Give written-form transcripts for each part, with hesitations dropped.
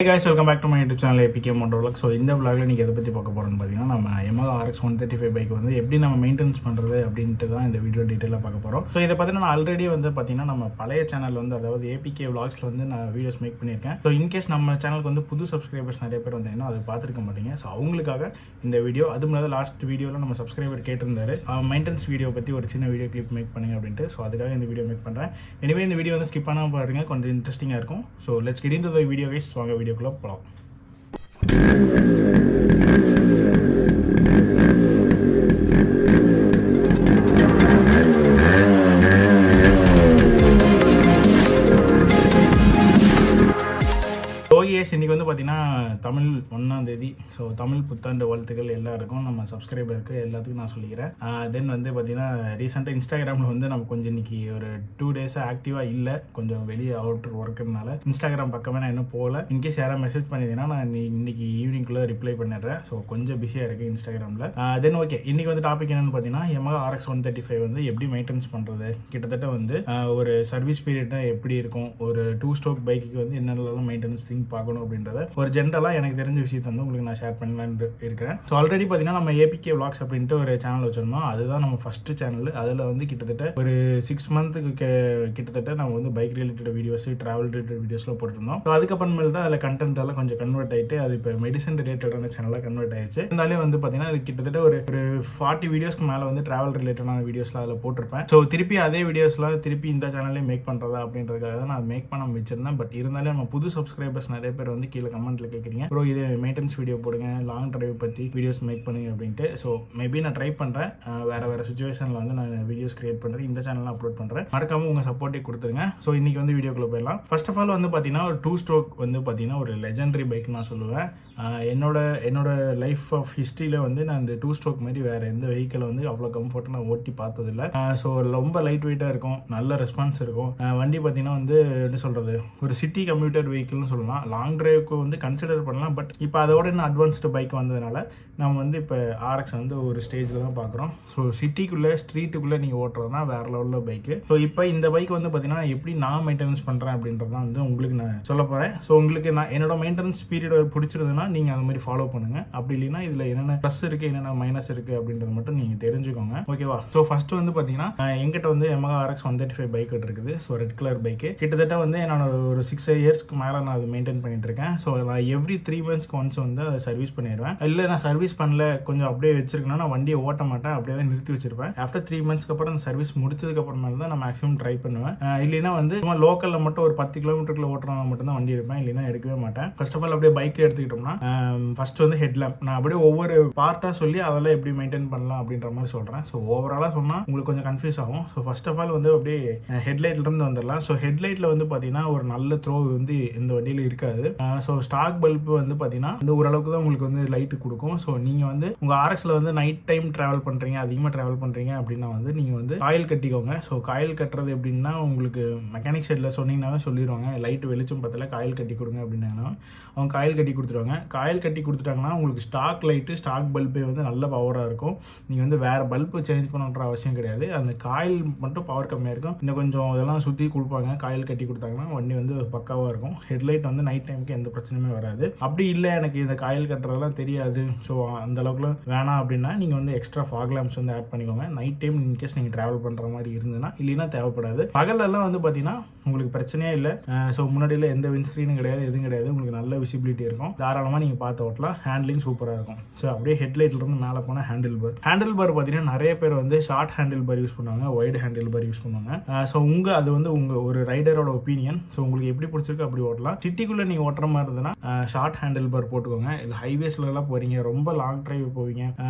Hey guys, welcome back to my YouTube channel apkmotovlogs. So இந்த vlogல நீங்க எதை பத்தி பார்க்க போறோம்னு பாத்தீங்கன்னா நம்ம Yamaha RX135 பைக் வந்து எப்படி நம்ம மெயின்டெனன்ஸ் பண்றது அப்படின்ட்டு தான் இந்த வீடியோ டீடைலா பார்க்க போறோம். ஸோ இதை பத்தி நான் ஆல்ரெடி வந்து பாத்தீங்கன்னா நம்ம பழைய சேனல் வந்து அதாவது APK vlogsல வந்து நான் வீடியோஸ் மேக் பண்ணியிருக்கேன். ஸோ இன்கேஸ் நம்ம சேனலுக்கு வந்து புது சப்ஸ்கிரைபர்ஸ் நிறைய பேர் வந்தீங்கன்னா அதை பார்த்துருக்க மாட்டீங்க. ஸோ அவங்களுக்காக இந்த வீடியோ. அது முன்னாடி லாஸ்ட் வீடியோவில் நம்ம சப்ஸ்கிரைபர் கேட்டிருந்தாரு மெயின்டெனன்ஸ் வீடியோ பற்றி ஒரு சின்ன வீடியோ கிளிப் மேக் பண்ணுங்க அப்படின்ட்டு. ஸோ அதுக்காக இந்த வீடியோ மேக் பண்ணுறேன். எனவே இந்த வீடியோ வந்து ஸ்கிப் பண்ணாமல் பாருங்க, கொஞ்சம் இன்ட்ரெஸ்டிங்காக இருக்கும். So let's get into the video guys. வாங்க வீடியோக்குள்ள போகலாம். இன்னைக்கு வந்து பார்த்தீங்கன்னா தமிழ் 1ஆம் தேதி. ஸோ தமிழ் புத்தாண்டு வாழ்த்துக்கள் எல்லாருக்கும், நம்ம சப்ஸ்கிரைபருக்கு எல்லாத்துக்கும் நான் சொல்லிக்கிறேன். தென் வந்து பார்த்தீங்கன்னா ரீசெண்டாக இன்ஸ்டாகிராமில் வந்து நம்ம கொஞ்சம் இன்னைக்கு ஒரு 2 டேஸாக ஆக்டிவாக இல்லை, கொஞ்சம் வெளியே அவுட்டர் ஒர்க்குனால இன்ஸ்டாகிராம் பக்கமே நான் இன்னும் போகல. இன்கேஸ் யாராவது மெசேஜ் பண்ணிங்கன்னா நான் இன்னைக்கு ஈவினிங்குள்ளே ரிப்ளை பண்ணிடுறேன். ஸோ கொஞ்சம் பிஸியாக இருக்குது இன்ஸ்டாகிராமில். தென் ஓகே, இன்னைக்கு வந்து டாபிக் என்னன்னு பார்த்தீங்கன்னா Yamaha RX135 வந்து எப்படி மெயின்டெனன்ஸ் பண்ணுறது, கிட்டத்தட்ட வந்து ஒரு சர்வீஸ் பீரியட்னா எப்படி இருக்கும், ஒரு 2 ஸ்ட்ரோக் பைக்கு வந்து என்னென்னலாம் மெயின்டெனன்ஸ் திங்க் பார்க்கணும் அப்படின்றத ஒரு ஜென்ரலா எனக்கு தெரிஞ்ச விஷயத்தை வந்து உங்களுக்கு நான் ஷேர் பண்ணலான்னு இருக்கிறேன். ஸோ ஆல்ரெடி பார்த்தீங்கன்னா நம்ம APK vlogs அப்படின்ட்டு ஒரு சேனல் வச்சிருந்தோம். அதுதான் நம்ம ஃபர்ஸ்ட் சேனல். அதில் வந்து கிட்டத்தட்ட ஒரு 6 மந்த்துக்கு கிட்டத்தட்ட நம்ம வந்து bike related videos, travel related வீடியோஸ்லாம் போட்டுருந்தோம். ஸோ அதுக்கப்புறமேல தான் அதில் கண்டென்ட் எல்லாம் கொஞ்சம் கன்வெர்ட் ஆகிட்டு அது இப்போ மெடிசன் ரிலேட்டடான சேனலாக கன்வெர்ட் ஆயிடுச்சு. இருந்தாலே வந்து பார்த்தீங்கன்னா அது கிட்டத்தட்ட ஒரு 40 வீடியோஸ்க்கு மேலே வந்து டிராவல் ரிலேட்டடான வீடியோஸ்லாம் அதில் போட்டிருப்பேன். ஸோ திருப்பி அதே வீடியோஸ்லாம் திருப்பி இந்த சேனல்லே மேக் பண்ணுறதா அப்படின்றதுக்காக தான் நான் மேக் பண்ண வச்சிருந்தேன். பட் இருந்தாலும் நம்ம புது சப்ஸ்கிரைபர்ஸ் நிறைய பேர் வந்து கீழே கமெண்ட்ல கேட்குறீங்க, ப்ரோ இது மெயின்டெனன்ஸ் வீடியோ போடுங்க, லாங் டிரைவ் பற்றி வீடியோஸ் மேக் பண்ணுங்க அப்படின்ட்டு. ஸோ மேபி நான் ட்ரை பண்ணுறேன். வேறு சுச்சுவேஷனில் வந்து நான் வீடியோஸ் கிரியேட் பண்ணுறேன், இந்த சேனலில் அப்லோட் பண்ணுறேன். மறக்காம உங்கள் சப்போர்ட்டே கொடுத்துருங்க. ஸோ இன்னைக்கு வந்து வீடியோக்குள்ளே போயிடலாம். ஃபர்ஸ்ட் ஆஃப் ஆல் வந்து பார்த்தீங்கன்னா ஒரு 2 ஸ்ட்ரோக் வந்து பார்த்தீங்கன்னா ஒரு லெஜெண்டரி பைக் நான் சொல்லுவேன். என்னோட லைஃப் ஆஃப் ஹிஸ்ட்ரியில் வந்து நான் இந்த 2 ஸ்ட்ரோக் மாதிரி வேறு எந்த வெஹிக்கிளை வந்து அவ்வளோ கம்ஃபர்ட்டாக நான் ஓட்டி பார்த்ததில்லை. ஸோ ரொம்ப லைட் வெயிட்டாக இருக்கும், நல்ல ரெஸ்பான்ஸ் இருக்கும். வண்டி பார்த்தீங்கன்னா வந்து என்ன சொல்கிறது, ஒரு சிட்டி கம்யூட்டர் வெஹிக்கிள்னு சொல்லலாம். லாங் டிரைவுக்கு வந்து கன்சிடர் பண்ணலாம். பட் இப்போ அதோட இன்னும் அட்வான்ஸ்டு பைக் வந்ததுனால நம்ம வந்து இப்போ RX வந்து ஒரு ஸ்டேஜில் தான் பார்க்குறோம். ஸோ சிட்டிக்குள்ளே ஸ்ட்ரீட்டுக்குள்ளே நீங்கள் ஓட்டுறதுனா வேறு லெவலில் பைக்கு. ஸோ இப்போ இந்த பைக் வந்து பார்த்தீங்கன்னா எப்படி நான் மெயின்டெனன்ஸ் பண்ணுறேன் அப்படின்றது தான் வந்து உங்களுக்கு நான் சொல்ல போகிறேன். ஸோ உங்களுக்கு நான் என்னோட மெயின்டெனன்ஸ் பீரியட் பிடிச்சிருதுன்னா நீங்கள் அந்த மாதிரி ஃபாலோ பண்ணுங்கள். அப்படி இல்லைன்னா இதில் என்னென்ன ப்ளஸ் இருக்குது என்னென்ன மைனஸ் இருக்குது அப்படின்றது மட்டும் நீங்கள் தெரிஞ்சுக்கோங்க, ஓகேவா? ஸோ ஃபர்ஸ்ட் வந்து பார்த்தீங்கன்னா என்கிட்ட வந்து Yamaha RX135 பைக் இருக்குது. So red colour bike. கிட்டத்தட்ட வந்து என்னோட ஒரு 6 இயர்ஸ்க்கு மேலே நான் அது மெயின்டைன் பண்ணிட்டு இருக்கேன். ஸோ நான் எவ்ரி 3 மந்த்ஸ்க்கு ஒன்ஸ் வந்து அதை சர்வீஸ் பண்ணிடுவேன். இல்லை நான் சர்வீஸ் பண்ணல, கொஞ்சம் அப்படியே வச்சிருக்கேன்னா நான் வண்டியை ஓட்ட மாட்டேன், அப்படியே தான் நிறுத்தி வச்சிருப்பேன். ஆஃப்டர் 3 மந்த்ஸ்க்கு அப்புறம் அந்த சர்வீஸ் முடிச்சதுக்கு அப்புறமா தான் நான் மேக்ஸிமம் ட்ரை பண்ணுவேன். இல்லைன்னா வந்து சும்மா லோக்கலில் மட்டும் ஒரு 10 கிலோமீட்டருக்குள்ள ஓட்டுறவங்க மட்டும் தான் வண்டி எடுப்பேன், இல்லைன்னா எடுக்கவே மாட்டேன். ஃபர்ஸ்ட் ஆஃப் ஆல் அப்படியே பைக் எடுத்துக்கிட்டோம்னா ஃபர்ஸ்ட் வந்து ஹெட்லாம்ப் நான் அப்படியே ஒவ்வொரு பார்ட்டாக சொல்லி அதெல்லாம் எப்படி மெயின்டைன் பண்ணலாம் அப்படின்ற மாதிரி சொல்கிறேன். ஸோ ஓவராலாக சொன்னால் உங்களுக்கு கொஞ்சம் கன்ஃபியூஸ் ஆகும். ஸோ ஃபர்ஸ்ட் ஆஃப் ஆல் வந்து அப்படியே ஹெட்லைட்லேருந்து வந்துடலாம். ஸோ ஹெட்லைட்டில் வந்து பார்த்தீங்கன்னா ஒரு நல்ல த்ரோ வந்து இந்த வண்டியில் இருக்காது. ஸோ ஸ்டாக் பல்ப் வந்து பார்த்தீங்கன்னா இந்த ஓரளவுக்கு தான் உங்களுக்கு வந்து லைட்டு கொடுக்கும். ஸோ நீங்கள் வந்து உங்கள் RXல வந்து நைட் டைம் ட்ராவல் பண்ணுறீங்க, அதிகமாக ட்ராவல் பண்ணுறீங்க அப்படின்னா வந்து நீங்கள் வந்து காயில் கட்டிக்கோங்க. ஸோ காயில் கட்டுறது எப்படின்னா உங்களுக்கு மெக்கானிக் சைடில் சொன்னீங்கன்னாவே சொல்லிடுவாங்க, லைட்டு வெளிச்சம் பத்தல காயில் கட்டி கொடுங்க அப்படின்னாங்கன்னா அவங்க காயில் கட்டி கொடுத்துருவாங்க. காயில் கட்டி கொடுத்துட்டாங்கன்னா உங்களுக்கு ஸ்டாக் லைட்டு ஸ்டாக் பல்பே வந்து நல்ல பவராக இருக்கும். நீங்கள் வந்து வேறு பல்பு சேஞ்ச் பண்ணுற அவசியம் கிடையாது. அந்த காயில் மட்டும் பவர் கம்மியாக இருக்கும். இன்னும் கொஞ்சம் இதெல்லாம் சுற்றி கொடுப்பாங்க, காயில் கட்டி கொடுத்தாங்கன்னா வண்டி வந்து பக்காவாக இருக்கும். ஹெட்லைட் வந்து நைட் டைமுக்கு எந்த பிரச்சனையுமே வராது. அப்படி இல்லை எனக்கு இந்த காயில் கட்டுறதெல்லாம் தெரியாது, ஸோ அந்த அளவுக்குலாம் வேணாம் அப்படின்னா நீங்கள் வந்து எக்ஸ்ட்ரா ஃபாக் லேம்ப்ஸ் வந்து ஆட் பண்ணிக்கோங்க. நைட் டைம் இன்கேஸ் நீங்கள் ட்ராவல் பண்ணுற மாதிரி இருந்ததுன்னா, இல்லைன்னா தேவைப்படாது. பகலெல்லாம் வந்து பார்த்தீங்கன்னா உங்களுக்கு பிரச்சனையே இல்லை. ஸோ முன்னாடியில் எந்த விண்ட்ஸ்க்ரீனும் கிடையாது, எதுவும் கிடையாது. உங்களுக்கு நல்ல விசிபிலிட்டி இருக்கும், தாராளமாக நீங்கள் பார்த்து ஓட்டலாம். ஹேண்ட்லிங் சூப்பராக இருக்கும். ஸோ அப்படியே ஹெட்லைட்லேருந்து மேலே போனால் ஹேண்டில் பார் பார்த்தீங்கன்னா நிறைய பேர் வந்து ஷார்ட் ஹேண்டில் பார் யூஸ் பண்ணுவாங்க, வைடு ஹேண்டில் பார் யூஸ் பண்ணுவாங்க. ஸோ அது வந்து உங்கள் ஒரு ரைடரோட ஒப்பீனியன். ஸோ உங்களுக்கு எப்படி பிடிச்சிருக்கு அப்படி ஓட்டலாம். சிட்டிக்குள்ளே நீங்கள் ஓட்டுற மாதிரி இருந்ததுன்னா ஷார்ட் ஹேண்டில் பார் போட்டுக்கோங்க. இல்லை ஹைவேஸ்லாம் போகிறீங்க, ரொம்ப லாங் டிரைவ் போவீங்க,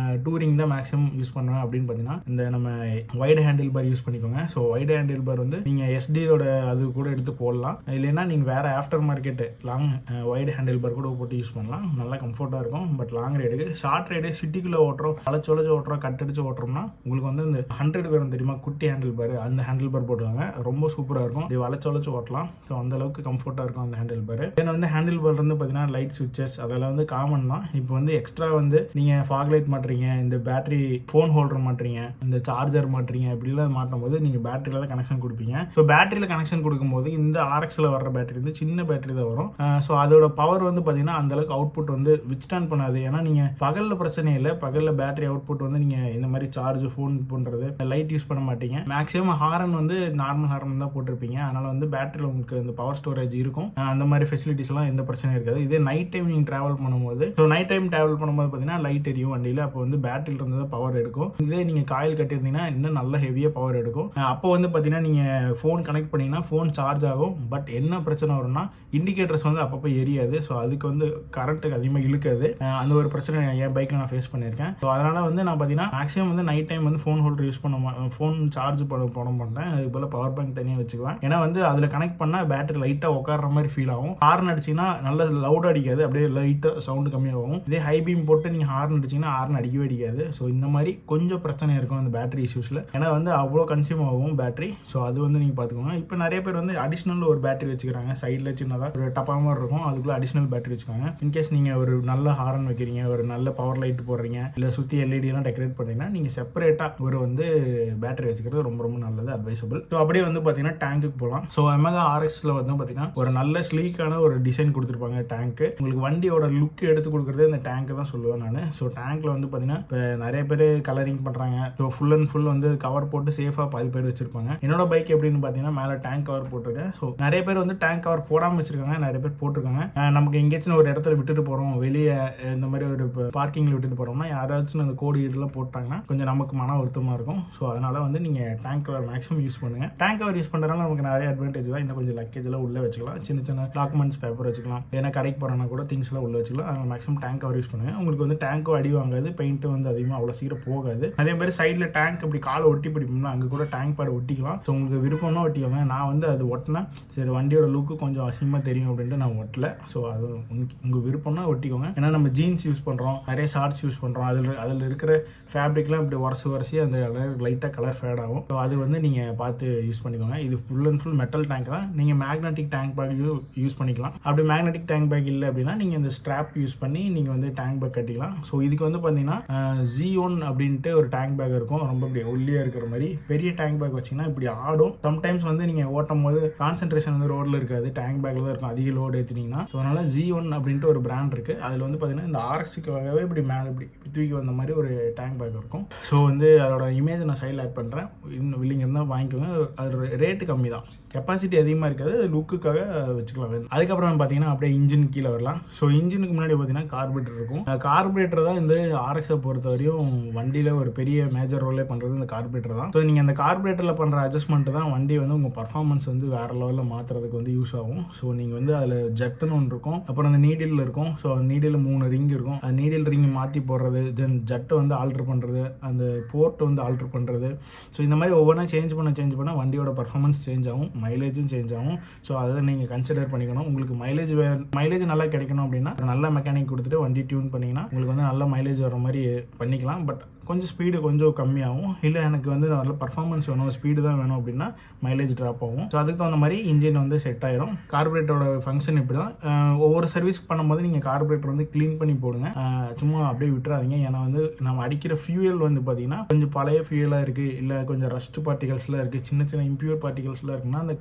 டூரிங் தான் மேக்ஸிமம் யூஸ் பண்ணுவேன் அப்படின்னு பார்த்தீங்கன்னா இந்த நம்ம வைடு ஹேண்டில் பார் யூஸ் பண்ணிக்கோங்க. ஸோ வைடு ஹேண்டில் பார் வந்து நீங்கள் SDயோட அது கூட எடுத்து போடலாம். இல்லைன்னா நீங்கள் வேறு after market long wide handle bar கூட போட்டு யூஸ் பண்ணலாம். நல்லா கம்ஃபர்ட்டாக இருக்கும். பட் லாங் ரைடுக்கு, ஷார்ட் ரைடு சிட்டிக்குள்ளே ஓட்டுறோம், வளைச்சு ஓட்டுறோம், கட்டடிச்சு ஓட்டுறோம்னா உங்களுக்கு வந்து இந்த 100 வரும் தெரியுமா, குட்டி ஹேண்டில் பார், அந்த ஹேண்டில் பார் போட்டுவாங்க. ரொம்ப சூப்பராக இருக்கும். இது வளைச்சு ஓட்டலாம். ஸோ அந்த அளவுக்கு கம்ஃபர்ட்டாக இருக்கும் அந்த ஹேண்டில் பார். ஏன்னா வந்து ஹேண்டில் பார் வந்து பார்த்தீங்கன்னா லைட் சுவிச்சஸ் அதெல்லாம் வந்து காமன் தான். இப்போ வந்து எக்ஸ்ட்ரா வந்து நீங்கள் ஃபாக் லைட் மாட்டுறீங்க, இந்த பேட்டரி ஃபோன் ஹோல்டர் மாட்டுறீங்க, இந்த சார்ஜர் மாட்டுறீங்க, இப்படிலாம் மாட்டும் போது நீங்கள் பேட்டரியில் தான் கனெக்ஷன் கொடுப்பீங்க. ஸோ பேட்டரியில் கனெக்ஷன் கொடுக்க கொடுக்கும்போது இந்த ஆர்எக்ஸில் வர்ற பேட்டரி வந்து சின்ன பேட்டரி தான் வரும். ஸோ அதோட பவர் வந்து பார்த்தீங்கன்னா அந்தளவுக்கு அவுட்புட் வந்து வித்ஸ்டாண்ட் பண்ணாது. ஏன்னா நீங்கள் பகலில் பிரச்சனை இல்லை, பகலில் பேட்டரி அவுட்புட் வந்து நீங்கள் இந்த மாதிரி சார்ஜ் ஃபோன் பண்ணுறது லைட் யூஸ் பண்ண மாட்டீங்க. மேக்ஸிமம் ஹாரன் வந்து நார்மல் ஹாரன் தான் போட்டிருப்பீங்க. அதனால வந்து பேட்டரியில் உங்களுக்கு அந்த பவர் ஸ்டோரேஜ் இருக்கும். அந்த மாதிரி ஃபெசிலிட்டிஸ்லாம் எந்த பிரச்சனையும் இருக்காது. இதே நைட் டைம் நீங்கள் ட்ராவல் பண்ணும்போது, ஸோ நைட் டைம் ட்ராவல் பண்ணும்போது பார்த்தீங்கன்னா லைட் எரியும் வண்டியில். அப்போ வந்து பேட்டரியில் இருந்து தான் பவர் எடுக்கும். இதே நீங்கள் காயில் கட்டியிருந்தீங்கன்னா இன்னும் நல்ல ஹெவியாக பவர் எடுக்கும். அப்போ வந்து பார்த்தீங்கன்னா நீங்கள் ஃபோன் கனெக்ட் பண்ணிங்கன்னா ஃபோன் சார்ஜ் ஆகும். பட் என்ன பிரச்சனை வரும்னா இண்டிகேட்டர்ஸ் வந்து அப்பப்போ எரியாது. ஸோ அதுக்கு வந்து கரண்ட்டுக்கு அதிகமாக இழுக்காது. அந்த ஒரு பிரச்சனை என் பைக்கில் நான் ஃபேஸ் பண்ணியிருக்கேன். ஸோ அதனால் வந்து நான் பார்த்தீங்கன்னா மேக்ஸிமம் வந்து நைட் டைம் வந்து ஃபோன் ஹோல்டர் யூஸ் பண்ண ஃபோன் சார்ஜ் போட மாட்டேன். அதுக்கு போல் பவர் பேங்க் தனியாக வச்சுக்குவேன். ஏன்னா வந்து அதில் கனெக்ட் பண்ணால் பேட்டரி லைட்டாக உட்கார மாதிரி ஃபீல் ஆகும். ஹார்ன் அடிச்சிங்கன்னா நல்ல லவுடாக அடிக்காது, அப்படியே லைட்டாக சவுண்டு கம்மியாகும். இதே ஹை பீம் போட்டு நீங்கள் ஹார்ன் அடிச்சிங்கன்னா ஹார்ன் அடிக்கவே அடிக்காது. ஸோ இந்த மாதிரி கொஞ்சம் பிரச்சனை இருக்கும் அந்த பேட்டரி இஷ்யூஸில். ஏன்னா வந்து அவ்வளோ கன்சியூம் ஆகும் பேட்டரி. ஸோ அது வந்து நீங்கள் பார்த்துக்கோங்க. இப்போ நிறைய பேர் வந்து அடிஷ்னல் ஒரு பேட்டரி வச்சுக்கிறாங்க. சைடில் சின்னதாக ஒரு டப்பா மாதிரி இருக்கும், அதுக்குள்ளே அடிஷ்னல் பேட்டரி வச்சுக்காங்க. இன்கேஸ் நீங்கள் ஒரு நல்ல ஹார்ன் வைக்கிறீங்க, ஒரு நல்ல பவர் லைட் போடுறீங்க, இல்லை சுற்றி எல்இடிலாம் டெக்கரேட் பண்ணுறீங்கன்னா நீங்கள் செப்பரேட்டாக ஒரு வந்து பேட்டரி வச்சுக்கிறது ரொம்ப ரொம்ப நல்லது, அட்வைசபிள். ஸோ அப்படியே வந்து பார்த்தீங்கன்னா டேங்குக்கு போகலாம். ஸோ Yamaha RX-ல வந்து பார்த்தீங்கன்னா ஒரு நல்ல ஸ்லீக்கான ஒரு டிசைன் கொடுத்துருப்பாங்க டேங்க்கு. உங்களுக்கு வண்டியோட லுக் எடுத்து கொடுக்குறது இந்த டேங்க்கு தான் சொல்லுவேன் நான். ஸோ டேங்க்கில் வந்து பார்த்தீங்கன்னா இப்போ நிறைய பேர் கலரிங் பண்ணுறாங்க. ஸோ ஃபுல் அண்ட் ஃபுல் வந்து கவர் போட்டு சேஃபாக பாதி பேர் வச்சிருப்பாங்க. என்னோட பைக் எப்படின்னு பார்த்தீங்கன்னா மேலே டேங்க் கவர் போட்டிருக்கேன். ஸோ நிறைய பேர் வந்து டேங்க் கவர் போடாமல் வச்சிருக்காங்க, நிறைய பேர் போட்டிருக்காங்க. நமக்கு எங்கேயாச்சும் ஒரு இடத்துல விட்டுட்டு போகிறோம், வெளியே இந்த மாதிரி ஒரு பார்க்கிங்கில் விட்டுட்டு போகிறோம்னா யாராச்சும் அந்த கோடு இதெல்லாம் போட்டாங்கன்னா கொஞ்சம் நமக்கு மன வருத்தமாக இருக்கும். ஸோ அதனால வந்து நீங்கள் டேங்க் கவர் மேக்ஸிமம் யூஸ் பண்ணுங்கள். டேங்க் கவர் யூஸ் பண்ணுறதுனால நமக்கு நிறைய அட்வான்டேஜ் தான். இன்னும் கொஞ்சம் லக்கேஜெலாம் உள்ளே வச்சுக்கலாம், சின்ன சின்ன டாக்குமெண்ட்ஸ் பேப்பர் வச்சுக்கலாம், ஏன்னா கடைக்கு போகிறோன்னா கூட திங்ஸ்லாம் உள்ளே வச்சுக்கலாம். அதனால் மேக்ஸிமம் டேங்க் கவர் யூஸ் பண்ணுங்கள். உங்களுக்கு வந்து டேங்க்கும் அடி வாங்காது, பெயிண்ட்டு வந்து அதிகமாக அவ்வளோ சீக்கிரம் போகாது. அதே மாதிரி சைடில் டேங்க் அப்படி காலை ஒட்டி பிடிப்போம்னா அங்கே கூட டேங்க் பேட் ஒட்டிக்கலாம். ஸோ உங்களுக்கு விருப்பம்னா ஒட்டிக்கோங்க. நான் வந்து அது ஒட்டினா சரி வண்டியோட லுக்கு கொஞ்சம் அசிங்கமாக தெரியும் அப்படின்ட்டு நான் ஒட்டல. ஸோ அது உங்கள் விருப்பம்னா ஒட்டிக்கோங்க. ஏன்னா நம்ம ஜீன்ஸ் யூஸ் பண்ணுறோம், நிறைய ஷார்ட்ஸ் யூஸ் பண்ணுறோம், அதில் இருக்கிற ஃபேப்ரிக்லாம் இப்படி உரசி அந்த லைட்டாக கலர் ஃபேட் ஆகும். ஸோ அது வந்து நீங்கள் பார்த்து யூஸ் பண்ணிக்கோங்க. இது full and full metal tank தான். நீங்கள் மேக்னெட்டிக் டேங்க் பேக் யூஸ் பண்ணிக்கலாம். அப்படி மேக்னெட்டிக் டேங்க் பேக் இல்லை அப்படின்னா நீங்கள் இந்த ஸ்ட்ராப் யூஸ் பண்ணி நீங்கள் வந்து டேங்க் பேக் கட்டிக்கலாம். ஸோ இதுக்கு வந்து பார்த்தீங்கன்னா Z1 அப்படின்ட்டு ஒரு டேங்க் பேக் இருக்கும், ரொம்ப இப்படி ஒல்லியாக இருக்கிற மாதிரி. பெரிய டேங்க் பேக் வச்சிங்கன்னா இப்படி ஆடும். சம்டைம்ஸ் வந்து நீங்கள் ஓட்டும் போது கான்சென்ட்ரேஷன் வந்து ரோடில் இருக்காது, டேங்க் பேக்கில் தான் இருக்கும். அதிக லோடு ஏற்றினீங்கன்னா ஸோ அதனால் Z1 அப்படின்ட்டு ஒரு பிராண்ட் இருக்குது. அதில் வந்து பார்த்தீங்கன்னா இந்த RX-க்காகவே இப்படி மேலே இப்படி தூக்கி வந்த மாதிரி ஒரு டேங்க் பேக் இருக்கும். ஸோ வந்து அதோட இமேஜ் நான் சைடில் ஆட் பண்ணுறேன். இன்னும் வில்லிங் இருந்தால் வாங்கிக்கோங்க. அது ரேட்டு கம்மி தான், கெப்பாசிட்டி அதிகமாக இருக்காது, லுக்குக்காக வச்சுக்கலாம். அதுக்கப்புறம் பார்த்தீங்கன்னா அப்படியே இன்ஜின் கீழே வரலாம். ஸோ இன்ஜினுக்கு முன்னாடி பார்த்தீங்கன்னா கார்பரேட்டர் இருக்கும். கார்பரேட்டர் தான் இந்த RX-ஐ பொறுத்த வரையும் வண்டியில் ஒரு பெரிய மேஜர் ரோலே பண்ணுறது இந்த கார்பரேட்டர் தான். ஸோ நீங்கள் அந்த கார்பரேட்டரில் பண்ணுற அட்ஜஸ்ட்மெண்ட் தான் வண்டி வந்து உங்கள் பர்ஃபார்மன்ஸ் வந்து வேறு லெவலில் மாற்றுறதுக்கு வந்து யூஸ் ஆகும். ஸோ நீங்கள் வந்து அதில் ஜட்டுன்னு ஒன்று இருக்கும், அப்புறம் அந்த நீடில் இருக்கும். ஸோ நீடில் 3 ரிங் இருக்கும். அந்த நீடில் ரிங்கை மாற்றி போடுறது, தென் ஜட்டை வந்து ஆல்ட்ரு பண்ணுறது, அந்த போர்ட்டை வந்து ஆல்ட்ரு பண்ணுறது. ஸோ இந்த மாதிரி ஒவ்வொன்றா சேஞ்ச் பண்ண வண்டியோட பர்ஃபார்மன்ஸ் சேஞ்ச் ஆகும், மைலேஜும் சேஞ்ச் ஆகும். ஸோ அதை நீங்கள் கன்சிடர் பண்ணிக்கணும். உங்களுக்கு மைலேஜ் நல்லா கிடைக்கணும் அப்படின்னா நல்ல மெக்கானிக் கொடுத்துட்டு வண்டி டியூன் பண்ணிங்கன்னா உங்களுக்கு வந்து நல்ல மைலேஜ் வர மாதிரி பண்ணிக்கலாம். பட் கொஞ்சம் ஸ்பீடு கொஞ்சம் கம்மியாகும். இல்லை எனக்கு வந்து நல்ல பர்ஃபார்மன்ஸ் வேணும், ஸ்பீடு தான் வேணும் அப்படின்னா மைலேஜ் ட்ராப் ஆகும். ஸோ அதுக்கு தகுந்த மாதிரி இன்ஜின் வந்து செட் ஆயிரும். கார்பரேட்டரோட ஃபங்க்ஷன் இப்படி தான். ஒவ்வொரு சர்வீஸ் பண்ணும்போது நீங்கள் கார்பரேட்டர் வந்து க்ளீன் பண்ணி போடுங்க, சும்மா அப்படியே விட்டுறாதீங்க. ஏன்னா வந்து நம்ம அடிக்கிற ஃபியூயல் வந்து பார்த்தீங்கன்னா கொஞ்சம் பழைய ஃபியூயலாக இருக்குது, இல்லை கொஞ்சம் ரஸ்ட் பார்ட்டிகல்ஸ்லாம் இருக்குது, சின்ன இம்பியூர் பார்ட்டிகல்ஸ்லாம் இருக்குன்னா அந்த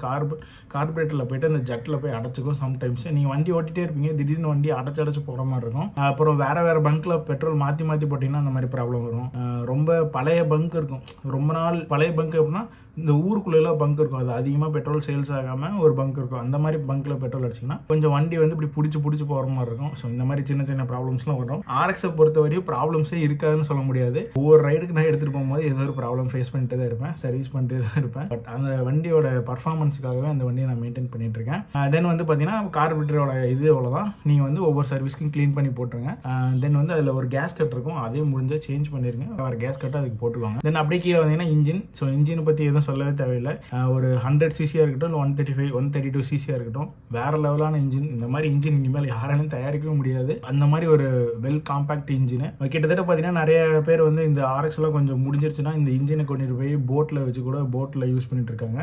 கார்பரேட்டரில் போய்ட்டு அந்த ஜட்டில் போய் அடைச்சிக்கும். சம்டைம்ஸ் நீங்கள் வண்டி ஓட்டிகிட்டே இருப்பீங்க, திடீர்னு வண்டி அடைச்சு போகிற மாதிரி இருக்கும். அப்புறம் வேறு பங்க்கில் பெட்ரோல் மாற்றி போட்டிங்கன்னா அந்த மாதிரி ப்ராப்ளம் வரும். ரொம்ப பழைய பங்க் இருக்கும், ரொம்ப நாள் பழைய பங்க் அப்படின்னா இந்த ஊருக்குள்ளெல்லாம் பங்க் இருக்கும், அது அதிகமாக பெட்ரோல் சேல்ஸ் ஆகாமல் ஒரு பங்க் இருக்கும். அந்த மாதிரி பங்க்கில் பெட்ரோல் அடிச்சிங்கன்னா கொஞ்சம் வண்டி வந்து இப்படி பிடிச்சி போகிற மாதிரி இருக்கும். ஸோ இந்த மாதிரி சின்ன ப்ராப்ளம்ஸ்லாம் வரும். RX-ஐ பொறுத்த வரையும் ப்ராப்ளம்ஸே இருக்காதுன்னு சொல்ல முடியாது. ஒவ்வொரு ரைடுக்கு நான் எடுத்துகிட்டு போகும்போது ஏதோ ஒரு ப்ராப்ளம் ஃபேஸ் பண்ணிட்டு தான் இருப்பேன், சர்வீஸ் பண்ணிட்டு தான் இருப்பேன். பட் அந்த வண்டியோட பர்ஃபார்மன்ஸுக்காகவே அந்த வண்டியை நான் மெயின்டைன் பண்ணிட்டு இருக்கேன். தென் வந்து பார்த்தீங்கன்னா கார்பரேட்டரோட இது அவ்வளோதான். நீங்கள் வந்து ஒவ்வொரு சர்வீஸ்க்கும் க்ளீன் பண்ணி போட்டுருங்க. தென் வந்து அதில் ஒரு கேஸ் கட் இருக்கும், அதையும் முடிஞ்சால் சேஞ்ச் பண்ணிருங்க, வேறு கேஸ் கட்டை அதுக்கு போட்டுவாங்க. தென் அப்படியே கீழே வந்தீங்கன்னா இன்ஜின். ஸோ இன்ஜினை பற்றி எதுவும் சொல்லவே தேவையில்லை. ஒரு 100 சிசியாக இருக்கட்டும், இல்லை 135 132 சிசியாக இருக்கட்டும், வேற லெவலான இன்ஜின். இந்த மாதிரி இன்ஜின் இனிமேல் யாராலும் தயாரிக்கவே முடியாது. அந்த மாதிரி ஒரு வெல் காம்பேக்ட் இன்ஜின். கிட்டத்தட்ட பார்த்தீங்கன்னா நிறைய பேர் வந்து இந்த RX-எல்லாம் கொஞ்சம் முடிஞ்சிருச்சுன்னா இந்த இன்ஜினை கொண்டு போய் போட்டில் வச்சு கூட போட்டில் யூஸ் பண்ணிட்டு இருக்காங்க.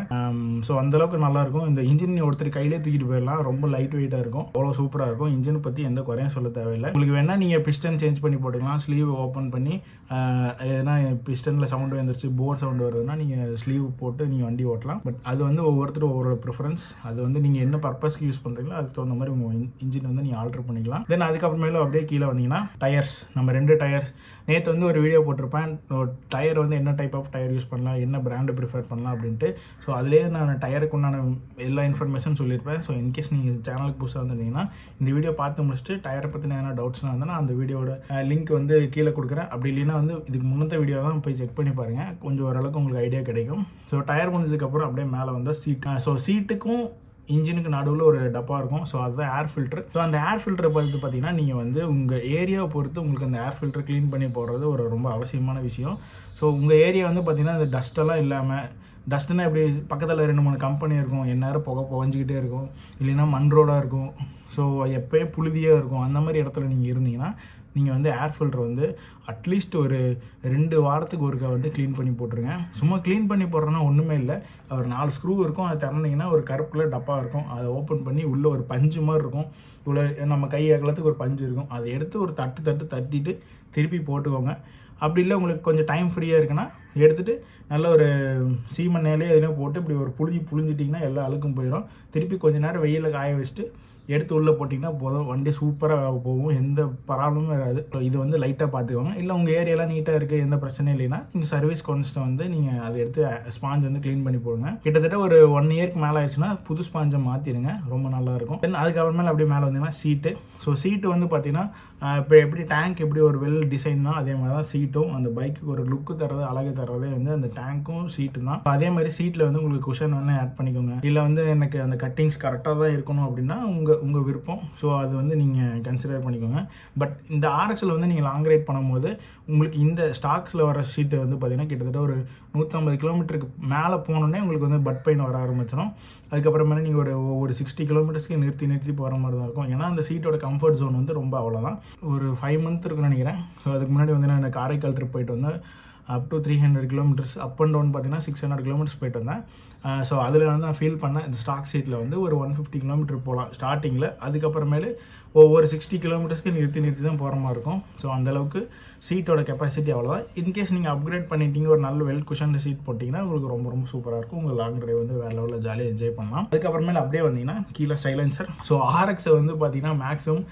ஸோ அந்தளவுக்கு நல்லாயிருக்கும். இந்த இன்ஜின் ஒருத்தர் கையிலே தூக்கிட்டு போயிடலாம், ரொம்ப லைட் வெயிட்டாக இருக்கும், அவ்வளோ சூப்பராக இருக்கும். இன்ஜினை பற்றி எந்த குறையும் சொல்ல தேவையில்லை. உங்களுக்கு வேணால் நீங்கள் பிஸ்டன் சேஞ்ச் பண்ணி போட்டுக்கலாம், ஸ்லீவ் ஓப்பன் பண்ணி எதனா பிஸ்டனில் சவுண்டு வந்துருச்சு, போர் சவுண்டு வருதுன்னா நீங்கள் ஸ்லீவ் போட்டு நீங்கள் வண்டி ஓட்டலாம். பட் அது வந்து ஒவ்வொருத்தரும் ஒவ்வொரு ப்ரிஃபரன்ஸ். அது வந்து நீங்கள் என்ன பர்பஸ்க்கு யூஸ் பண்ணுறீங்களோ அதுக்கு தகுந்த மாதிரி உங்கள் இன்ஜின் வந்து நீங்கள் ஆல்டர் பண்ணிக்கலாம். தென் அதுக்கப்புறமேலும் அப்படியே கீழே வந்தீங்கன்னா டயர்ஸ். நம்ம 2 டயர்ஸ் நேற்று வந்து ஒரு வீடியோ போட்டிருப்பேன், டயர் வந்து என்ன டைப் ஆஃப் டயர் யூஸ் பண்ணலாம், என்ன பிராண்டு ப்ரிஃபர் பண்ணலாம் அப்படின்ட்டு. ஸோ அதுலேயே நான் டயருக்கு உண்டான எல்லா இன்ஃபர்மேஷன் சொல்லியிருப்பேன். ஸோ இன்கேஸ் நீங்கள் சேனலுக்கு புதுசாக வந்துட்டீங்கன்னா இந்த வீடியோ பார்த்து முடிச்சுட்டு டயரை பற்றின என்ன டவுட்ஸ்லாம் வந்தேன்னா அந்த வீடியோட லிங்க் வந்து கீழே கொடுக்குறேன். அப்படி இல்லைன்னா வந்து இதுக்கு முன்னத்த வீடியோ தான் போய் செக் பண்ணி பாருங்கள், கொஞ்சம் ஓரளவுக்கு உங்களுக்கு ஐடியா கிடைக்கும். ஸோ டயர் முடிஞ்சதுக்கப்புறம் அப்படியே மேலே வந்து சீட். ஸோ சீட்டுக்கும் இன்ஜினுக்கு நடுவில் ஒரு டப்பா இருக்கும். ஸோ அதுதான் ஏர் ஃபில்ட்ரு. ஸோ அந்த ஏர் ஃபில்டரை பொறுத்து பார்த்தீங்கன்னா நீங்கள் வந்து உங்கள் ஏரியாவை பொறுத்து உங்களுக்கு அந்த ஏர் ஃபில்டர் க்ளீன் பண்ணி போடுறது ஒரு ரொம்ப அவசியமான விஷயம். ஸோ உங்கள் ஏரியா வந்து பார்த்தீங்கன்னா அந்த டஸ்ட்டெல்லாம் இல்லாமல், டஸ்ட்டுன்னா எப்படி பக்கத்தில் 2-3 கம்பெனி இருக்கும், எந்நேரம் புகஞ்சிக்கிட்டே இருக்கும், இல்லைன்னா மண் ரோடாக இருக்கும், ஸோ எப்போயே புழுதியாக இருக்கும். அந்த மாதிரி இடத்துல நீங்கள் இருந்தீங்கன்னா நீங்கள் வந்து ஏர் ஃபில்டர் வந்து அட்லீஸ்ட் ஒரு 2 வாரத்துக்கு ஒருக்கா வந்து க்ளீன் பண்ணி போட்டுருங்க. சும்மா க்ளீன் பண்ணி போடுறோன்னா ஒன்றுமே இல்லை, ஒரு 4 ஸ்க்ரூ இருக்கும், அதை திறந்தீங்கன்னா ஒரு கருப்பில் டப்பா இருக்கும், அதை ஓப்பன் பண்ணி உள்ளே ஒரு பஞ்சு மாதிரி இருக்கும், இவ்வளோ நம்ம கை அகலத்துக்கு ஒரு பஞ்சு இருக்கும், அதை எடுத்து ஒரு தட்டிட்டு திருப்பி போட்டுக்கோங்க. அப்படி இல்லை உங்களுக்கு கொஞ்சம் டைம் ஃப்ரீயாக இருக்குன்னா எடுத்துகிட்டு நல்ல ஒரு சீமண்ணேலே எதுலேயும் போட்டு இப்படி ஒரு புழிஞ்சிட்டிங்கன்னா எல்லா அழுக்கும் போயிடும். திருப்பி கொஞ்சம் நேரம் வெயிலில் காய வச்சுட்டு எடுத்து உள்ளே போட்டிங்கன்னா போதும், வண்டி சூப்பராக போகும், எந்த ப்ராப்ளமும் வராது. ஸோ இது வந்து லைட்டாக பார்த்துக்கோங்க. இல்லை உங்கள் ஏரியாலாம் நீட்டாக இருக்குது, எந்த பிரச்சனையும் இல்லைன்னா நீங்கள் சர்வீஸ் கான்ஸ்ட்டை வந்து நீங்கள் அதை எடுத்து ஸ்பாஞ்ச் வந்து க்ளீன் பண்ணி போடுங்க. கிட்டத்தட்ட ஒரு 1 இயர்க்கு மேலே ஆயிடுச்சுன்னா புது ஸ்பாஞ்சை மாற்றிடுங்க, ரொம்ப நல்லாயிருக்கும். தென் அதுக்கப்புறமேல அப்படியே மேலே வந்தீங்கன்னா சீட்டு. ஸோ சீட்டு வந்து பார்த்தீங்கன்னா இப்போ எப்படி டேங்க் எப்படி ஒரு வெல் டிசைன்னா அதே மாதிரி தான் சீட்டும் அந்த பைக்குக்கு ஒரு லுக்கு தர்றது, அழகு தர்றதே வந்து அந்த டேங்க்கும் சீட்டு தான். அதே மாதிரி சீட்டில் வந்து உங்களுக்கு குஷன் வேணால் ஆட் பண்ணிக்கோங்க. இல்லை வந்து எனக்கு அந்த கட்டிங்ஸ் கரெக்டாக தான் இருக்கணும் அப்படின்னா உங்கள் விருப்பம். ஸோ அது வந்து நீங்கள் கன்சிடர் பண்ணிக்கோங்க. பட் இந்த ஆர்எக்ஸில் வந்து நீங்கள் லாங் ரைட் பண்ணும்போது உங்களுக்கு இந்த ஸ்டாக்ஸில் வர சீட்டு வந்து பார்த்தீங்கன்னா கிட்டத்தட்ட ஒரு 150 கிலோமீட்டருக்கு மேலே போனோடனே உங்களுக்கு வந்து பட் பெயின் வர ஆரம்பிச்சிடும். அதுக்கப்புறமேலே நீங்கள் ஒரு 60 கிலோமீட்டர்ஸ்க்கு நிறுத்தி போகிற மாதிரி தான் இருக்கும். ஏன்னா அந்த சீட்டோட கம்ஃபர்ட் ஜோன் வந்து ரொம்ப அவ்வளோதான். ஒரு 5 மந்த் இருக்குன்னு நினைக்கிறேன். ஸோ அதுக்கு முன்னாடி வந்து நான் காரைக்கால் ட்ரிப் போயிட்டு வந்தேன், up to 300 kilometres, up and down பார்த்தீங்கன்னா 600 கிலோமீட்டர்ஸ் போயிட்டு வந்தேன். ஸோ அதில் வந்து நான் ஃபீல் பண்ணேன் இந்த ஸ்டாக் சீட்டில் வந்து ஒரு 150 கிலோமீட்டர் போகலாம் ஸ்டார்டிங்கில். அதுக்கப்புறமேலு ஒவ்வொரு 60 கிலோமீட்டர்ஸ்க்கு நிறுத்தி தான் போகிற மாதிரி இருக்கும். ஸோ அந்தளவுக்கு சீட்டோட கெப்பாசிட்டி அவ்வளோதான். இன்கேஸ் நீங்கள் அப்கிரேட் பண்ணிட்டீங்க, ஒரு நல்ல வெல் குஷன் சீட் போட்டிங்கன்னா உங்களுக்கு ரொம்ப சூப்பராக இருக்கும். உங்கள் லாங் ட்ரைவ் வந்து வேறு லெவலில் ஜாலியாக என்ஜாய் பண்ணலாம். அதுக்கப்புறமேல அப்படியே வந்தீங்கன்னா கீழே சைலன்சர். ஸோ ஆர்எக்ஸை வந்து பார்த்தீங்கன்னா மேக்ஸிமம்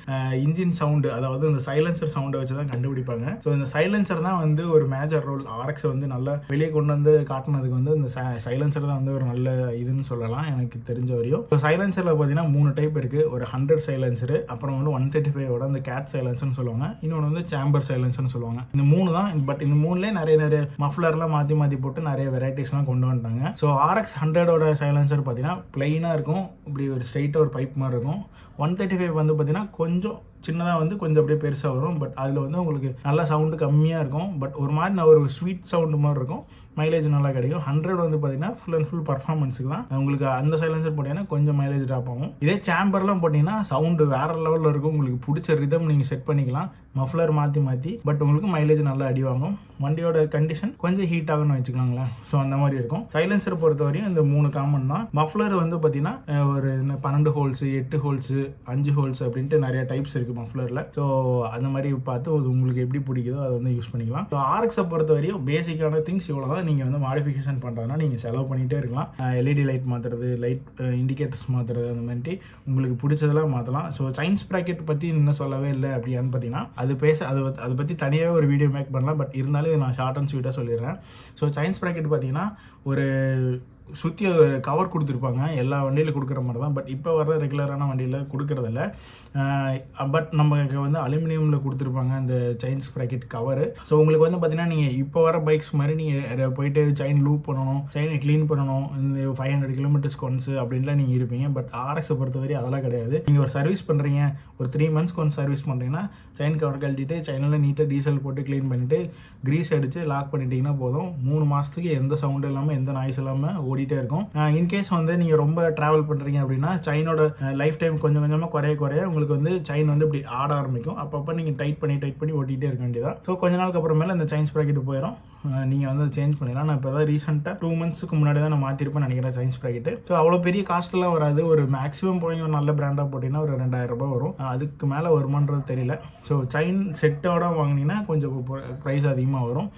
இன்ஜின் சவுண்டு, அதாவது இந்த சைலன்சர் சவுண்டை வச்சு தான் கண்டுபிடிப்பாங்க. ஸோ இந்த சைலன்சர் தான் வந்து ஒரு மேஜர் ரோல். ஆர்எக்ஸை வந்து நல்லா வெளியே கொண்டு வந்து காட்டினதுக்கு வந்து இந்த சைலன்சர் தான் வந்து ஒரு நல்ல இதுன்னு சொல்லலாம் எனக்கு தெரிஞ்ச வரையும். ஸோ சைலன்சரில் பார்த்தீங்கன்னா 3 டைப் இருக்குது. ஒரு 100 சைலன்சரு, அப்புறம் வந்து 135ஓட அந்த கேட் சைலன்சர்னு சொல்லுவாங்க, இன்னொன்று வந்து சேம்பர் சைலன்சர்னு சொல்லுவாங்க. இந்த 3 தான். பட் இந்த 3லேயே நிறைய மஃப்லர்லாம் மாற்றி போட்டு நிறைய வெரைட்டிஸ்லாம் கொண்டு வந்துட்டாங்க. ஸோ RX 100ஓட சைலன்சர் பார்த்தீங்கன்னா பிளைனாக இருக்கும், இப்படி ஒரு ஸ்ட்ரைட்டாக ஒரு பைப் மாதிரி இருக்கும். 135 வந்து பார்த்தீங்கன்னா கொஞ்சம் சின்னதாக வந்து கொஞ்சம் அப்படியே பெருசாக வரும். பட் அதில் வந்து உங்களுக்கு நல்ல சவுண்டு கம்மியாக இருக்கும். பட் ஒரு மாதிரி ஒரு ஸ்வீட் சவுண்டு மாதிரி இருக்கும், மைலேஜ் நல்லா கிடைக்கும். 100 வந்து பார்த்தீங்கன்னா ஃபுல் அண்ட் ஃபுல் பர்ஃபார்மன்ஸுக்கு தான். உங்களுக்கு அந்த சைலன்சர் போட்டிங்கன்னா கொஞ்சம் மைலேஜ் ட்ராப் ஆகும். இதே சேம்பர்லாம் போட்டிங்கன்னா சவுண்டு வேறு லெவலில் இருக்கும். உங்களுக்கு பிடிச்ச ரிதம் நீங்கள் செட் பண்ணிக்கலாம், மஃப்லர் மாற்றி. பட் உங்களுக்கு மைலேஜ் நல்லா அடி வாங்கும். வண்டியோட கண்டிஷன் கொஞ்சம் ஹீட் ஆகுன்னு வச்சுக்கலாங்களேன். ஸோ அந்த மாதிரி இருக்கும். சைலன்சர் பொறுத்த வரையும் இந்த 3 காமன் தான். மஃப்லர் வந்து பார்த்தீங்கன்னா ஒரு 12 ஹோல்ஸு, 8 ஹோல்ஸு, 5 ஹோல்ஸ் அப்படின்ட்டு நிறைய டைப்ஸ் இருக்குது மஃப்லரில். ஸோ அந்த மாதிரி பார்த்து உங்களுக்கு எப்படி பிடிக்குதோ அதை வந்து யூஸ் பண்ணிக்கலாம். ஸோ ஆர்எக்ஸை பொறுத்த வரையும் பேசிக்கான திங்ஸ் இவ்வளோ தான். நீங்கள் வந்து மாடிஃபிகேஷன் பண்ணுறதுனா நீங்கள் செலவு பண்ணிகிட்டே இருக்கலாம். எல்இடி லைட் மாற்றுறது, லைட் இண்டிகேட்டர்ஸ் மாற்றுறது, அந்த மாதிரி உங்களுக்கு பிடிச்சதெல்லாம் மாற்றலாம். ஸோ செயின் ஸ்ப்ராக்கெட் பற்றி இன்னும் சொல்லவே இல்லை அப்படின்னு பார்த்தீங்கன்னா அதை பற்றி தனியாகவே ஒரு வீடியோ மேக் பண்ணலாம். பட் இருந்தாலும் இதை நான் ஷார்ட் அண்ட் ஸ்வீட்டாக சொல்லிடுறேன். ஸோ செயின் ஸ்ப்ராக்கெட் பார்த்தீங்கன்னா ஒரு சுற்றி கவர் கொடுத்துருப்பாங்க, எல்லா வண்டியில் கொடுக்குற மாதிரி தான். பட் இப்போ வர ரெகுலரான வண்டியில் கொடுக்குறதில்ல. பட் நமக்கு வந்து அலுமினியமில் கொடுத்துருப்பாங்க அந்த செயின் ஸ்ப்ராக்கெட் கவரு. ஸோ உங்களுக்கு வந்து பார்த்தீங்கன்னா நீங்கள் இப்போ வர பைக்ஸ் மாதிரி நீங்கள் போயிட்டு செயின் லூப் பண்ணணும், செயினை க்ளீன் பண்ணணும், இந்த 500 கிலோமீட்டர்ஸ்க்கு ஒன்ஸு அப்படின்லாம் நீங்கள் இருப்பீங்க. பட் ஆர்எக்ஸை பொறுத்தவரை அதெல்லாம் கிடையாது. நீங்கள் ஒரு சர்வீஸ் பண்ணுறீங்க, ஒரு 3 மந்த்ஸ்க்கு ஒன்று சர்வீஸ் பண்ணுறீங்கன்னா செயின் கவர் கழட்டிட்டு செயினில் நீட்டாக டீசல் போட்டு க்ளீன் பண்ணிவிட்டு க்ரீஸ் அடித்து லாக் பண்ணிட்டீங்கன்னா போதும். 3 மாதத்துக்கு எந்த சவுண்டு இல்லாமல், எந்த நாய்ஸ் இல்லாமல் ஓடிட்டே இருக்கும். இன்கேஸ் வந்து நீங்கள் ரொம்ப ட்ராவல் பண்ணுறீங்க அப்படின்னா செயினோட லைஃப் டைம் கொஞ்சம் கொஞ்சமாக குறைய உங்களுக்கு வந்து செயின் வந்து இப்படி ஆட ஆரம்பிக்கும். அப்பப்போ நீங்கள் டைட் பண்ணி ஓட்டிகிட்டே இருக்க வேண்டியதான். ஸோ கொஞ்ச நாளுக்கு அப்புறமேல இந்த செயின் ஸ்ப்ராக்கெட் போயிடும். நீங்கள் வந்து சேஞ்ச் பண்ணிடலாம். நான் இப்போ தான் ரீசெண்டாக 2 monthsக்கு முன்னாடி தான் நான் மாற்றிருப்பேன் நினைக்கிறேன் செயின் ஸ்ப்ராக்கெட். ஸோ அவ்வளோ பெரிய காஸ்ட்லாம் வராது. ஒரு மேக்ஸிமம் போய் ஒரு நல்ல பிராண்டாக போட்டிங்கன்னா ஒரு 2000 ரூபாய் வரும். அதுக்கு மேலே வருமானது தெரியல. ஸோ செயின் செட்டோட வாங்கினீங்கன்னா கொஞ்சம் ப்ரைஸ் அதிகமாக வரும்.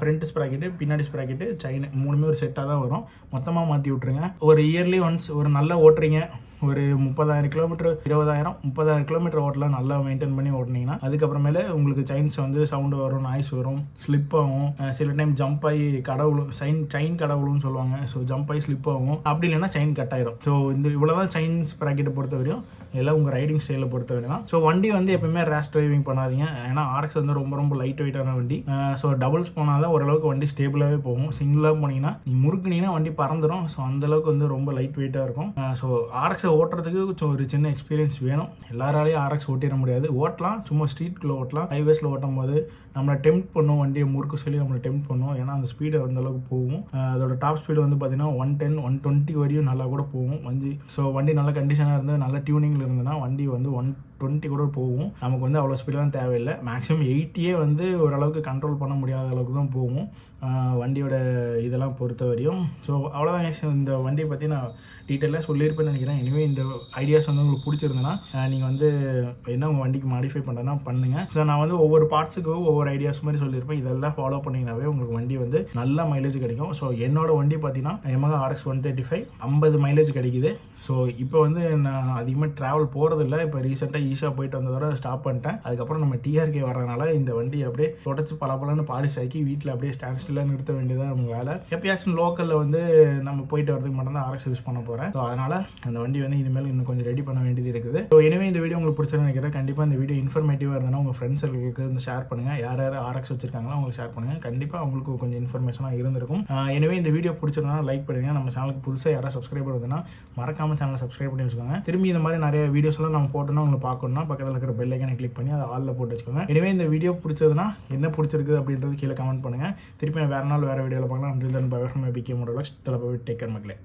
ஃப்ரண்ட் ஸ்ப்ராக்கெட்டு, பின்னாடி ஸ்ப்ராக்கெட்டு, செயின் 3மே ஒரு செட்டாக தான் வரும். மொத்தமாக மாற்றி விட்ருங்க. ஒரு இயர்லி ஒன்ஸ் ஒரு நல்லா ஓட்டுறீங்க, ஒரு 30,000 கிலோமீட்டர் 20,000 30,000 கிலோமீட்டர் ஓட்டலாம், நல்லா மெயின்டைன் பண்ணி ஓட்டினீங்கன்னா அதுக்கப்புறமேலே உங்களுக்கு செயின்ஸ் வந்து சவுண்டு வரும், நாய்ஸ் வரும், ஸ்லிப் ஆகும். சில டைம் ஜம்ப் ஆகி கடவுளும் செயின் கடவுளும் சொல்லுவாங்க. ஸோ ஜம்ப் ஆகி ஸ்லிப் ஆகும். அப்படி இல்லைன்னா செயின் கட் ஆயிரும். ஸோ இந்த இவ்வளோதான் செயின் ஸ்ப்ராக்கெட்டை பொறுத்த வரையும். எல்லாம் உங்கள் ரைடிங் ஸ்டைலை பொறுத்த வரையும் தான். ஸோ வண்டி வந்து எப்பவுமே ரேஷ் டிரைவிங் பண்ணாதீங்க. ஏன்னா RX வந்து ரொம்ப லைட் வெயிட்டான வண்டி. ஸோ டபுள்ஸ் போனால் தான் ஓரளவுக்கு வண்டி ஸ்டேபிளாகவே போகும். சிங்கிளாக போனீங்கன்னா நீ முறுக்குனீங்கன்னா வண்டி பறந்துடும். ஸோ அந்தளவுக்கு வந்து ரொம்ப லைட் வெயிட்டாக இருக்கும். ஸோ RX ஓட்டுறதுக்கு ஒரு சின்ன எக்ஸ்பீரியன்ஸ் வேணும். எல்லாராலையும் RX ஓட்டிட முடியாது. ஓட்டலாம், சும்மா ஸ்ட்ரீட்குள்ளே ஓட்டலாம். ஹைவேஸில் ஓட்டும் போது நம்மளை டெம்ப்ட் பண்ணும், வண்டியை முறுக்கு சொல்லி நம்மளை டெம்ப்ட் பண்ணும். ஏன்னா அந்த ஸ்பீடு அந்தளவுக்கு போகும். அதோட டாப் ஸ்பீடு வந்து பார்த்தீங்கன்னா 110 120 வரையும் நல்லா கூட போகும் வண்டி. ஸோ வண்டி நல்ல கண்டிஷனாக இருந்து நல்ல டியூனிங்கில் இருந்ததுன்னா வண்டி வந்து 120 கூட போகும். நமக்கு வந்து அவ்வளோ ஸ்பீடெலாம் தேவையில்லை. மேக்ஸிமம் 80 வந்து ஓரளவுக்கு கண்ட்ரோல் பண்ண முடியாத அளவுக்கு தான் போகும் வண்டியோட இதெல்லாம் பொறுத்த வரையும். ஸோ அவ்வளோதான். இந்த வண்டியை பற்றி நான் டீட்டெயிலாக சொல்லியிருப்பேன்னு நினைக்கிறேன். எனவே இந்த ஐடியாஸ் வந்து உங்களுக்கு பிடிச்சிருந்ததுன்னா நீங்கள் வந்து என்ன உங்கள் வண்டிக்கு மாடிஃபை பண்ணுறதுனா பண்ணுங்கள். ஸோ நான் வந்து ஒவ்வொரு பார்ட்ஸுக்கும் ஒவ்வொரு ஐடியாஸ் மாதிரி சொல்லியிருப்பேன். இதெல்லாம் ஃபாலோ பண்ணிங்கனாவே உங்களுக்கு வண்டி வந்து நல்ல மைலேஜ் கிடைக்கும். ஸோ என்னோட வண்டி பார்த்தீங்கன்னா Yamaha RX135 50 மைலேஜ் கிடைக்குது. ஸோ இப்போ வந்து நான் அதிகமாக ட்ராவல் போகிறதில்ல. இப்போ ரீசெண்டாக ஈஸியாக போயிட்டு வந்ததோட ஸ்டாப் பண்ணிட்டேன். அதுக்கப்புறம் நம்ம TRK வர்றதுனால இந்த வண்டி அப்படியே தொடச்சி பலன்னு பாலிஷ் ஆக்கி வீட்டில் அப்படியே ஸ்டாண்ட் ஸ்டில்லாக நிறுத்த வேண்டியதான் நம்ம வேலை. எப்பயாச்சும் லோக்கலில் வந்து நம்ம போயிட்டு வரதுக்கு மட்டும் தான் RX யூஸ் பண்ண போகிறேன். ஸோ அதனால் அந்த வண்டி வந்து இனிமேல் இன்னும் கொஞ்சம் ரெடி பண்ண வேண்டியது இருக்குது. ஸோ எனவே இந்த வீடியோ உங்களுக்கு பிடிச்சிருன்னு நினைக்கிறேன். கண்டிப்பாக இந்த வீடியோ இன்ஃபர்மேட்டிவாக இருந்ததுன்னா உங்கள் ஃப்ரெண்ட்ஸ் சர்க்கிளுக்கு வந்து ஷேர் பண்ணுங்கள். யார் RX வச்சிருக்காங்களோ அவங்களுக்கு ஷேர் பண்ணுங்கள். கண்டிப்பாக அவங்களுக்கு கொஞ்சம் இன்ஃபர்மேஷனாக இருந்திருக்கும். எனவே இந்த வீடியோ பிடிச்சிருந்தா லைக் பண்ணுங்கள். நம்ம சேனலுக்கு புதுசாக யாராவது சப்ஸ்கிரைபர் இருந்ததுன்னா மறக்காமல் சேனலை சப்ஸ்கிரைப் பண்ணி வச்சுக்கோங்க. திரும்பி இந்த மாதிரி நிறைய வீடியோஸ்லாம் நம்ம போட்டோம்னா உங்களுக்கு பார்க்கணும்னா பக்கத்தில் இருக்கிற பெல் ஐக்கானை கிளிக் பண்ணி அதை ஆல்ல போட்டு வச்சுக்கோங்க. எனவே இந்த வீடியோ பிடிச்சதுன்னா என்ன பிடிச்சிருக்கு அப்படின்றது கீழே கமெண்ட் பண்ணுங்கள். திருப்பி வேறு நாள் வேறு வீடியோவில் பார்க்கலாம். Until then, bye from apkmotovlogs. Take care, மக்களே.